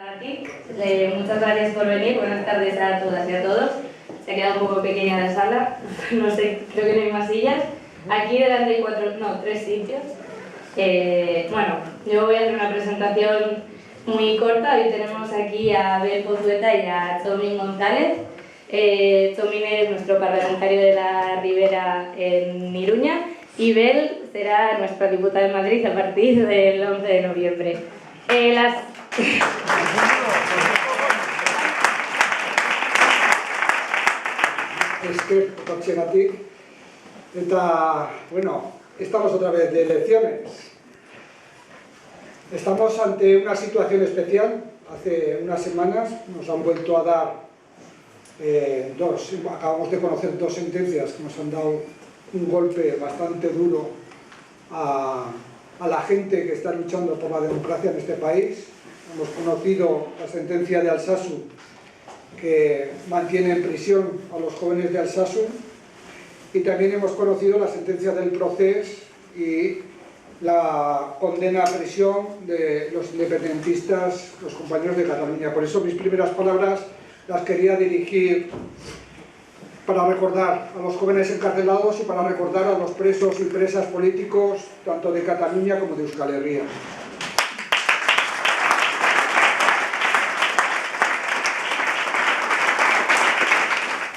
Aquí. Muchas gracias por venir, buenas tardes a todas y a todos. Se ha quedado un poco pequeña la sala, no sé, creo que no hay más sillas. Aquí delante hay tres sitios. Bueno, yo voy a hacer una presentación muy corta. Hoy tenemos aquí a Bel Pozueta y a Tomín González. Tomín es nuestro parlamentario de la Ribera en Iruña y Bel será nuestra diputada en Madrid a partir del 11 de noviembre. Bueno, estamos otra vez de elecciones. Estamos ante una situación especial. Hace unas semanas nos han vuelto a dar acabamos de conocer dos sentencias que nos han dado un golpe bastante duro a la gente que está luchando por la democracia en este país. Hemos conocido la sentencia de Alsasu, que mantiene en prisión a los jóvenes de Alsasu, y también hemos conocido la sentencia del Procés y la condena a prisión de los independentistas, los compañeros de Cataluña. Por eso mis primeras palabras las quería dirigir para recordar a los jóvenes encarcelados y para recordar a los presos y presas políticos, tanto de Cataluña como de Euskal Herria.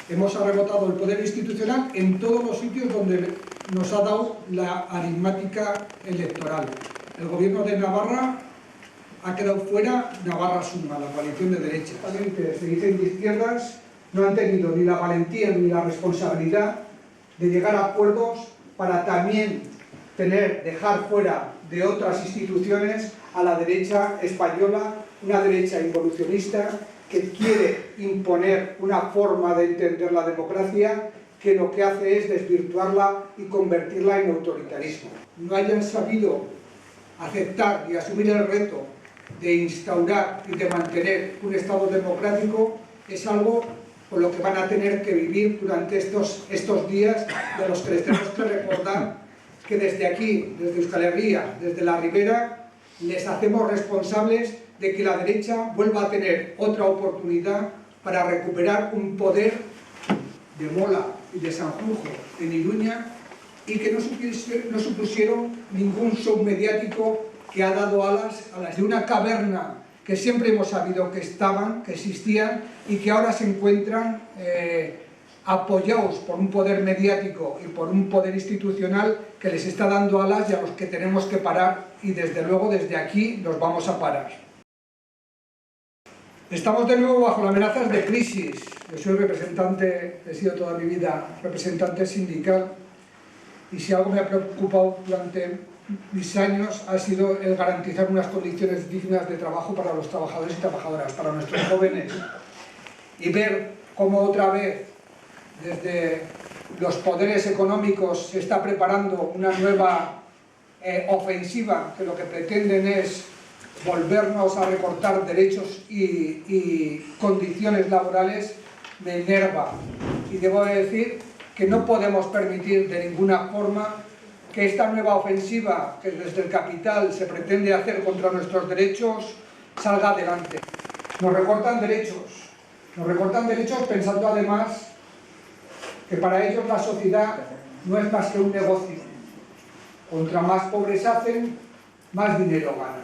Hemos arrebatado el poder institucional en todos los sitios donde nos ha dado la aritmética electoral. El gobierno de Navarra ha quedado fuera, Navarra Suma, la coalición de derechas. Se dicen de izquierdas, no han tenido ni la valentía ni la responsabilidad de llegar a acuerdos para también dejar fuera de otras instituciones a la derecha española, una derecha involucionista que quiere imponer una forma de entender la democracia que lo que hace es desvirtuarla y convertirla en autoritarismo. No hayan sabido aceptar y asumir el reto de instaurar y de mantener un Estado democrático es algo con lo que van a tener que vivir durante estos días, de los que les tenemos que recordar que desde aquí, desde Euskal Herria, desde la Ribera, les hacemos responsables de que la derecha vuelva a tener otra oportunidad para recuperar un poder de Mola y de Sanjurjo en Iruña, y que no supusieron ningún show mediático que ha dado alas a las de una caverna que siempre hemos sabido que existían y que ahora se encuentran apoyados por un poder mediático y por un poder institucional que les está dando alas y a los que tenemos que parar, y desde luego desde aquí los vamos a parar. Estamos de nuevo bajo las amenazas de crisis. Yo soy representante, he sido toda mi vida representante sindical, y si algo me ha preocupado durante mis años ha sido el garantizar unas condiciones dignas de trabajo para los trabajadores y trabajadoras, para nuestros jóvenes, y ver cómo otra vez desde los poderes económicos se está preparando una nueva ofensiva que lo que pretenden es volvernos a recortar derechos y condiciones laborales. Me enerva, y debo decir que no podemos permitir de ninguna forma que esta nueva ofensiva que desde el capital se pretende hacer contra nuestros derechos salga adelante. Nos recortan derechos pensando además que para ellos la sociedad no es más que un negocio. Contra más pobres hacen, más dinero ganan.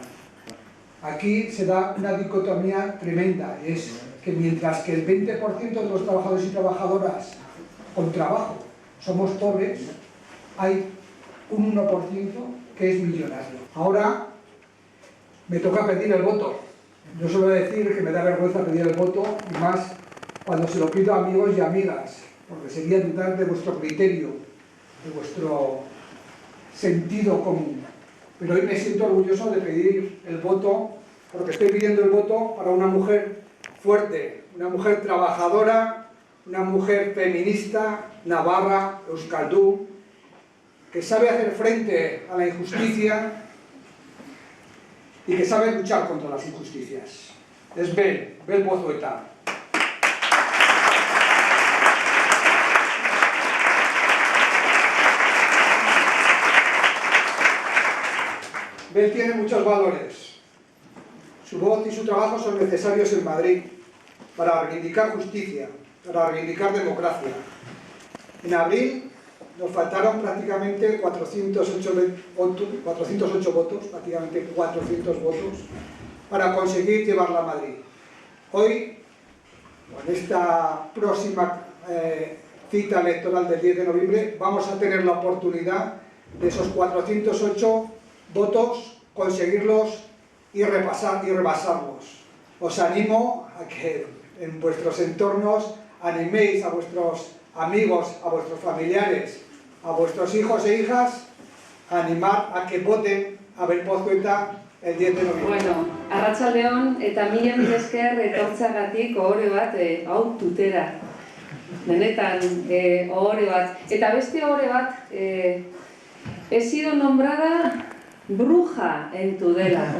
Aquí se da una dicotomía tremenda, es que mientras que el 20% de los trabajadores y trabajadoras con trabajo somos pobres, hay un 1% que es millonario. Ahora me toca pedir el voto. Yo suelo decir que me da vergüenza pedir el voto, y más cuando se lo pido a amigos y amigas, porque sería dudar de vuestro criterio, de vuestro sentido común. Pero hoy me siento orgulloso de pedir el voto, porque estoy pidiendo el voto para una mujer fuerte, una mujer trabajadora, una mujer feminista, navarra, euskaldun, que sabe hacer frente a la injusticia y que sabe luchar contra las injusticias. Es Bel Pozueta. Bel tiene muchos valores. Su voz y su trabajo son necesarios en Madrid para reivindicar justicia, para reivindicar democracia. En abril nos faltaron prácticamente 408 votos, prácticamente 400 votos, para conseguir llevarla a Madrid. Hoy, con esta próxima cita electoral del 10 de noviembre, vamos a tener la oportunidad de esos 408 votos conseguirlos y rebasarlos. Os animo a que en vuestros entornos animéis a vuestros amigos, a vuestros familiares, a vuestros hijos e hijas, a animar a que voten a Belpozueta el 10 de noviembre. Bueno, arratsaldeon eta mila esker etortzeagatik ohore bat, hau tutera. Benetan, ohore bat. Eta beste ohore bat, he sido nombrada bruja en Tudela.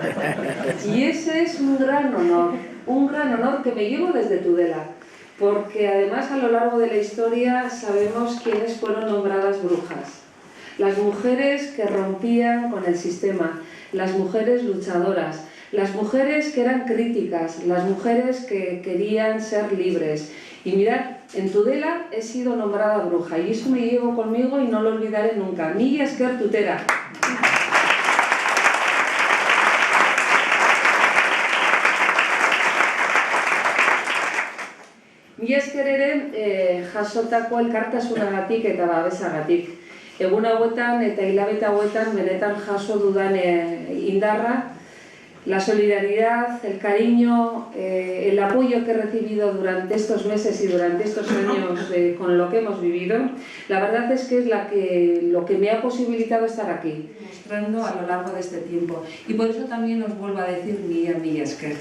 Y ese es un gran honor que me llevo desde Tudela. Porque además a lo largo de la historia sabemos quiénes fueron nombradas brujas. Las mujeres que rompían con el sistema, las mujeres luchadoras, las mujeres que eran críticas, las mujeres que querían ser libres. Y mirad, en Tudela he sido nombrada bruja y eso me llevo conmigo y no lo olvidaré nunca. Mila esker tutera. Mila esker ere jasotako elkartasunagatik eta babesagatik. Egun hauetan eta hilabete hauetan benetan jaso dudan indarra, la solidaridad, el cariño, el apoyo que he recibido durante estos meses y durante estos años con lo que hemos vivido, la verdad es que es lo que me ha posibilitado estar aquí, mostrando a lo largo de este tiempo. Y por eso también os vuelvo a decir mila esker.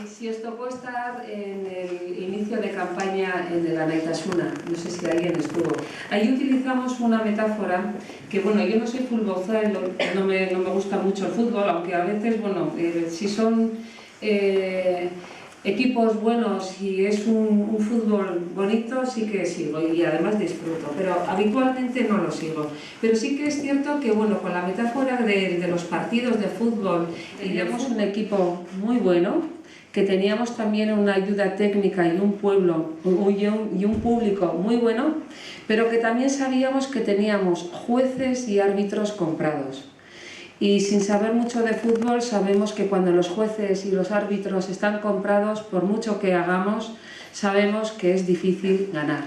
Si os tocó estar en el inicio de campaña en el Anaitasuna, no sé si alguien estuvo. Ahí utilizamos una metáfora que, bueno, yo no soy futbolero, no me gusta mucho el fútbol, aunque a veces, bueno, si son equipos buenos y es un fútbol bonito, sí que sigo y además disfruto, pero habitualmente no lo sigo. Pero sí que es cierto que, bueno, con la metáfora de los partidos de fútbol, teníamos un equipo muy bueno, que teníamos también una ayuda técnica y un público muy bueno, pero que también sabíamos que teníamos jueces y árbitros comprados. Y sin saber mucho de fútbol, sabemos que cuando los jueces y los árbitros están comprados, por mucho que hagamos, sabemos que es difícil ganar.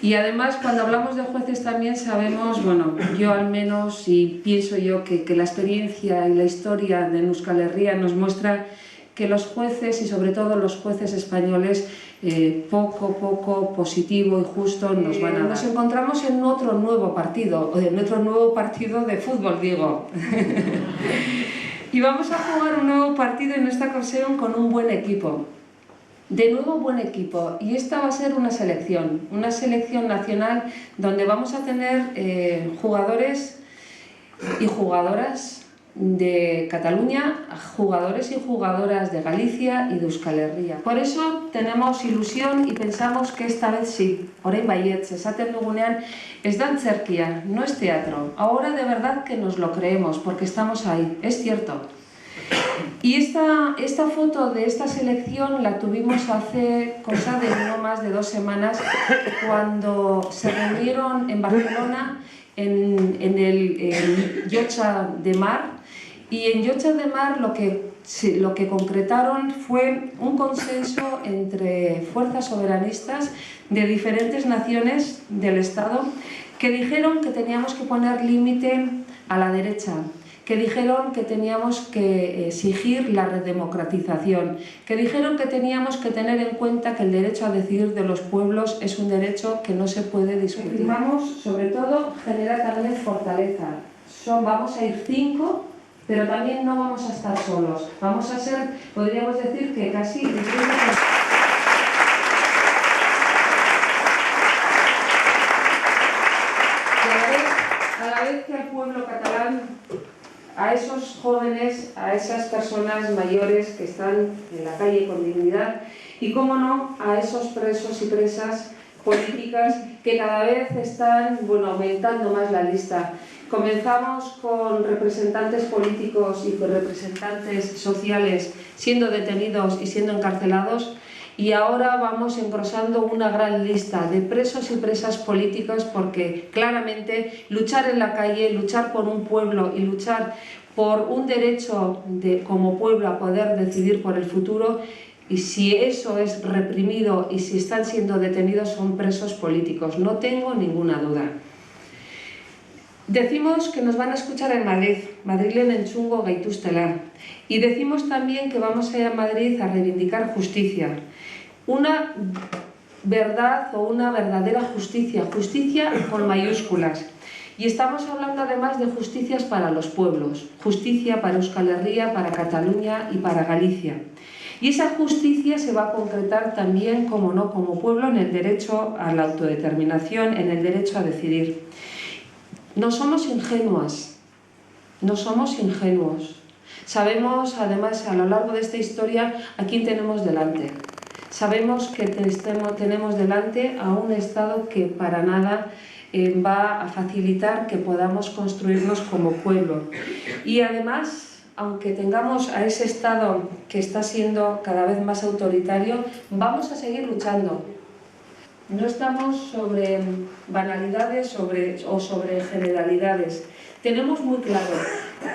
Y además, cuando hablamos de jueces también sabemos, bueno, yo al menos, y pienso yo que la experiencia y la historia de Euskal Herria nos muestra que los jueces, y sobre todo los jueces españoles, poco positivo y justo nos van a dar. Nos encontramos en otro nuevo partido de fútbol, digo. Y vamos a jugar un nuevo partido en esta ocasión con un buen equipo. De nuevo buen equipo, y esta va a ser una selección nacional donde vamos a tener jugadores y jugadoras de Cataluña, jugadores y jugadoras de Galicia y de Euskal Herria. Por eso tenemos ilusión y pensamos que esta vez sí, orain baietz, esaten dugunean, es dantzerkia, no es teatro. Ahora de verdad que nos lo creemos, porque estamos ahí, es cierto. Y esta foto de esta selección la tuvimos hace cosa de no más de 2 semanas, cuando se reunieron en Barcelona en el Llotja de Mar. Y en Llotja de Mar lo que concretaron fue un consenso entre fuerzas soberanistas de diferentes naciones del Estado que dijeron que teníamos que poner límite a la derecha, que dijeron que teníamos que exigir la redemocratización, que dijeron que teníamos que tener en cuenta que el derecho a decidir de los pueblos es un derecho que no se puede discutir. Vamos, sobre todo, generar también fortaleza. Vamos a ir 5, pero también no vamos a estar solos. Vamos a ser, podríamos decir que casi... A la vez que al pueblo catalán, a esos jóvenes, a esas personas mayores que están en la calle con dignidad y, cómo no, a esos presos y presas políticas que cada vez están aumentando más la lista. Comenzamos con representantes políticos y con representantes sociales siendo detenidos y siendo encarcelados, y ahora vamos engrosando una gran lista de presos y presas políticas, porque claramente luchar en la calle, luchar por un pueblo y luchar por un derecho como pueblo a poder decidir por el futuro, y si eso es reprimido y si están siendo detenidos, son presos políticos, no tengo ninguna duda. Decimos que nos van a escuchar en Madrid, Madrilen entzungo gaituztela, y decimos también que vamos a ir a Madrid a reivindicar justicia, una verdad o una verdadera justicia, justicia con mayúsculas. Y estamos hablando además de justicias para los pueblos, justicia para Euskal Herria, para Cataluña y para Galicia. Y esa justicia se va a concretar también, como no, como pueblo, en el derecho a la autodeterminación, en el derecho a decidir. No somos ingenuas, no somos ingenuos. Sabemos, además, a lo largo de esta historia, a quién tenemos delante. Sabemos que tenemos delante a un Estado que para nada va a facilitar que podamos construirnos como pueblo. Y además, aunque tengamos a ese Estado que está siendo cada vez más autoritario, vamos a seguir luchando. No estamos sobre banalidades o sobre generalidades. Tenemos muy claro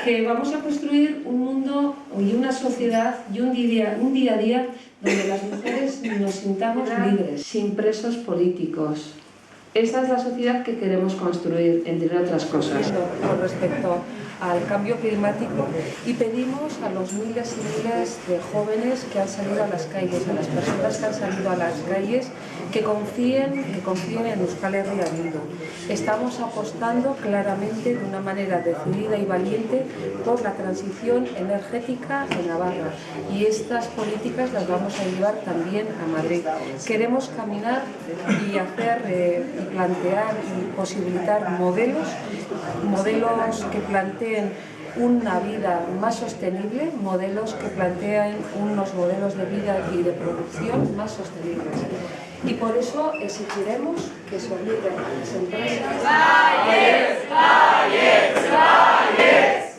que vamos a construir un mundo y una sociedad y un día a día donde las mujeres nos sintamos libres, sin presos políticos. Esa es la sociedad que queremos construir, entre otras cosas. Con respecto al cambio climático, y pedimos a los miles y miles de jóvenes que han salido a las calles, a las personas que han salido a las calles, que confíen en Euskal Herria Bildu. Estamos apostando claramente de una manera decidida y valiente por la transición energética en Navarra, y estas políticas las vamos a llevar también a Madrid. Queremos caminar y hacer y plantear y posibilitar modelos que planteen una vida más sostenible, modelos que planteen unos modelos de vida y de producción más sostenibles. Y por eso exigiremos que se obliguen a las empresas. ¡Calles! ¡Calles! ¡Calles!